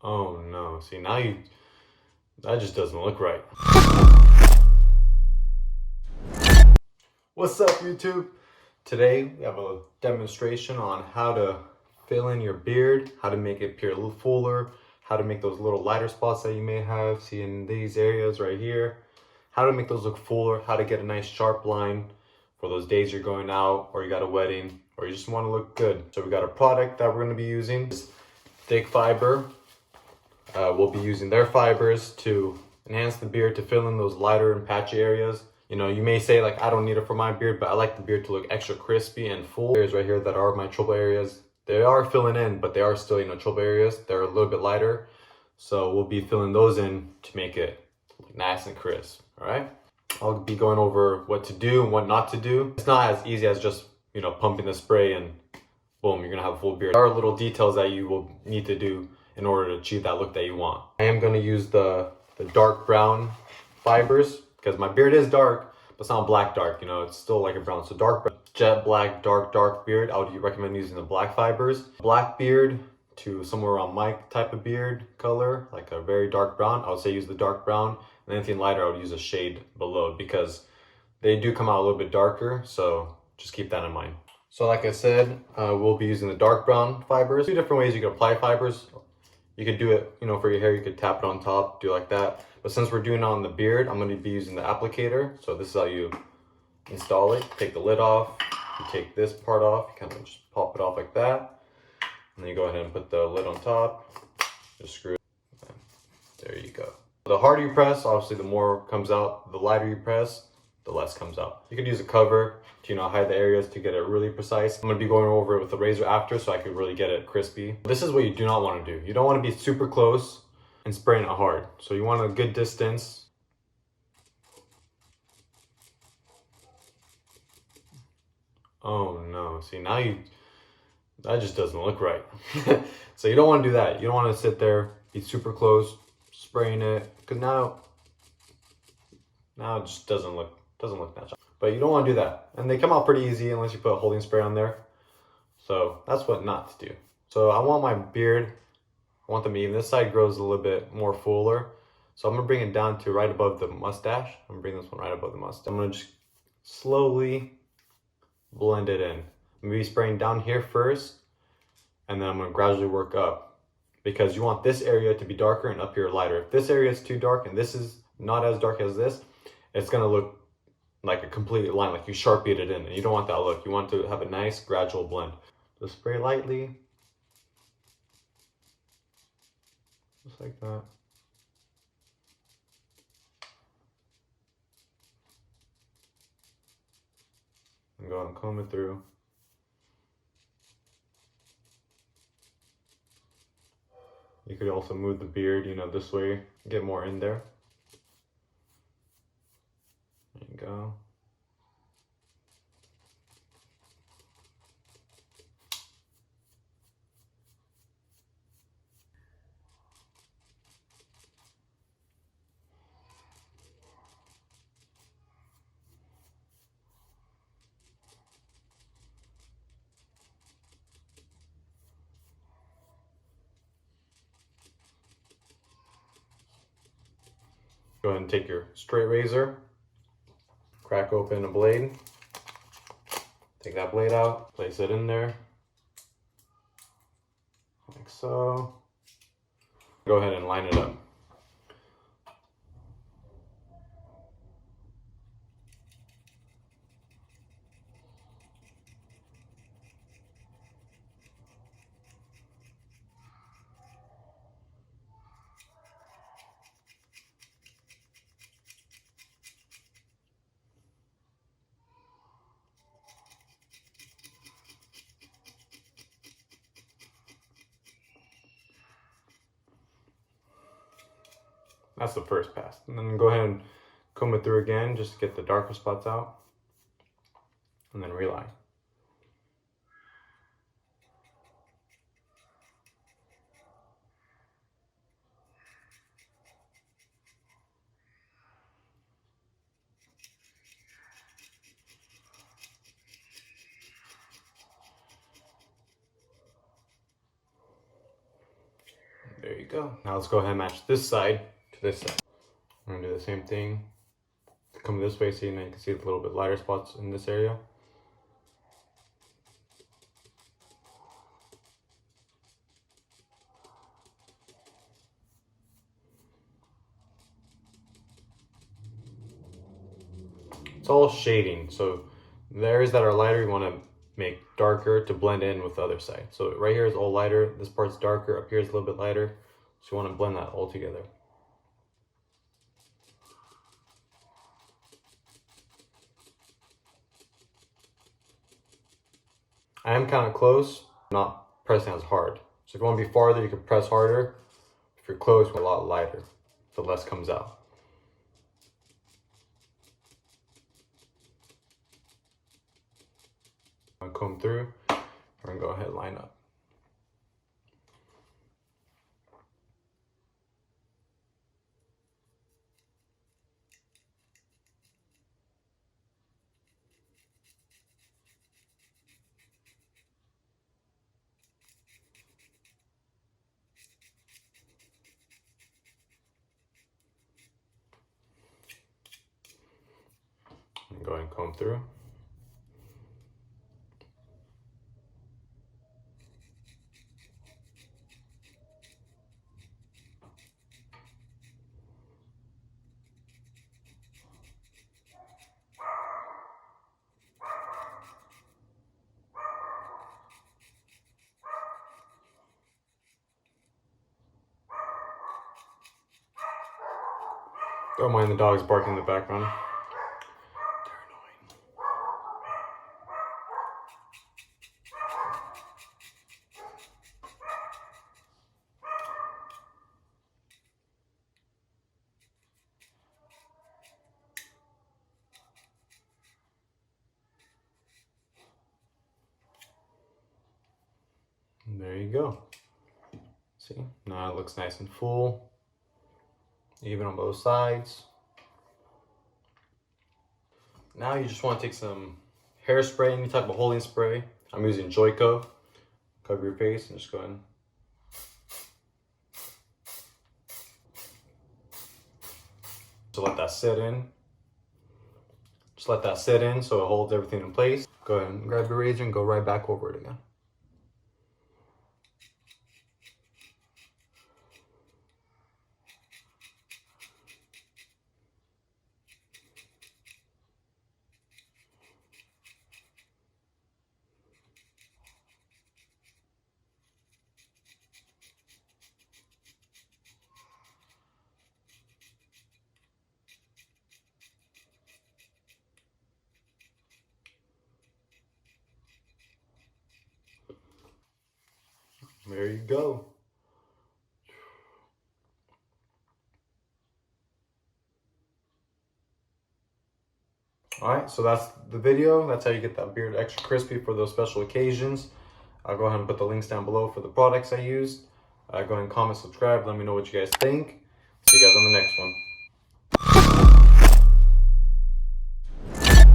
Oh no, see now that just doesn't look right. What's up YouTube? Today we have a demonstration on how to fill in your beard, how to make it appear a little fuller, how to make those little lighter spots that you may have, see in these areas right here, how to make those look fuller, how to get a nice sharp line for those days you're going out or you got a wedding or you just want to look good. So we got a product that we're going to be using, ThickFiber. We'll be using their fibers to enhance the beard, to fill in those lighter and patchy areas. You know, you may say like, I don't need it for my beard, but I like the beard to look extra crispy and full. Areas right here that are my trouble areas, they are filling in, but they are still, you know, trouble areas. They're a little bit lighter. So we'll be filling those in to make it look nice and crisp, all right? I'll be going over what to do and what not to do. It's not as easy as just, you know, pumping the spray and boom, you're gonna have a full beard. There are little details that you will need to do in order to achieve that look that you want. I am gonna use the dark brown fibers because my beard is dark, but it's not black dark, you know, it's still like a brown. So dark, jet black, dark beard, I would recommend using the black fibers. Black beard to somewhere around my type of beard color, like a very dark brown, I would say use the dark brown. And anything lighter, I would use a shade below because they do come out a little bit darker, so just keep that in mind. So like I said, we'll be using the dark brown fibers. Two different ways you can apply fibers. You could do it, you know, for your hair, you could tap it on top, do like that. But since we're doing it on the beard, I'm gonna be using the applicator. So this is how you install it. Take the lid off, you take this part off, you kind of just pop it off like that. And then you go ahead and put the lid on top, just screw it. There you go. The harder you press, obviously the more comes out. The lighter you press, the less comes out. You could use a cover to, you know, hide the areas to get it really precise. I'm gonna be going over it with the razor after so I could really get it crispy. This is what you do not want to do. You don't want to be super close and spraying it hard. So you want a good distance. Oh no, see now that just doesn't look right. So you don't want to do that. You don't want to sit there, be super close, spraying it, because now it just doesn't look natural. But you don't want to do that. And they come out pretty easy unless you put a holding spray on there. So that's what not to do. So I want my beard, I want them even. This side grows a little bit more fuller. So I'm gonna bring it down to right above the mustache. I'm gonna bring this one right above the mustache. I'm gonna just slowly blend it in. I'm gonna be spraying down here first, and then I'm gonna gradually work up. Because you want this area to be darker and up here lighter. If this area is too dark and this is not as dark as this, it's gonna look like a complete line, like you Sharpied it in, and you don't want that look. You want to have a nice gradual blend. Just spray lightly, just like that. And go and comb it through. You could also move the beard, you know, this way, get more in there. There you go. Go ahead and take your straight razor, crack open a blade, take that blade out, place it in there, like so. Go ahead and line it up. That's the first pass. And then go ahead and comb it through again just to get the darker spots out. And then reline. There you go. Now let's go ahead and match this side to this side. We're gonna do the same thing. Come this way so you can see a little bit lighter spots in this area. It's all shading, so the areas that are lighter you want to make darker to blend in with the other side. So right here is all lighter, this part's darker, up here is a little bit lighter, so you want to blend that all together. I am kind of close, not pressing as hard. So if you want to be farther, you can press harder. If you're close, a lot lighter, the less comes out. I'm gonna comb through, we're gonna go ahead and line up. And go ahead and comb through. Don't mind the dogs barking in the background. And there you go. See, now it looks nice and full, even on both sides. Now you just want to take some hairspray, any type of holding spray. I'm using Joico. Cover your face and just go ahead. So let that sit in. Just let that sit in so it holds everything in place. Go ahead and grab your razor and go right back over it again. There you go. Alright, so that's the video. That's how you get that beard extra crispy for those special occasions. I'll go ahead and put the links down below for the products I used. Go ahead and comment, subscribe, let me know what you guys think. See you guys on the next one.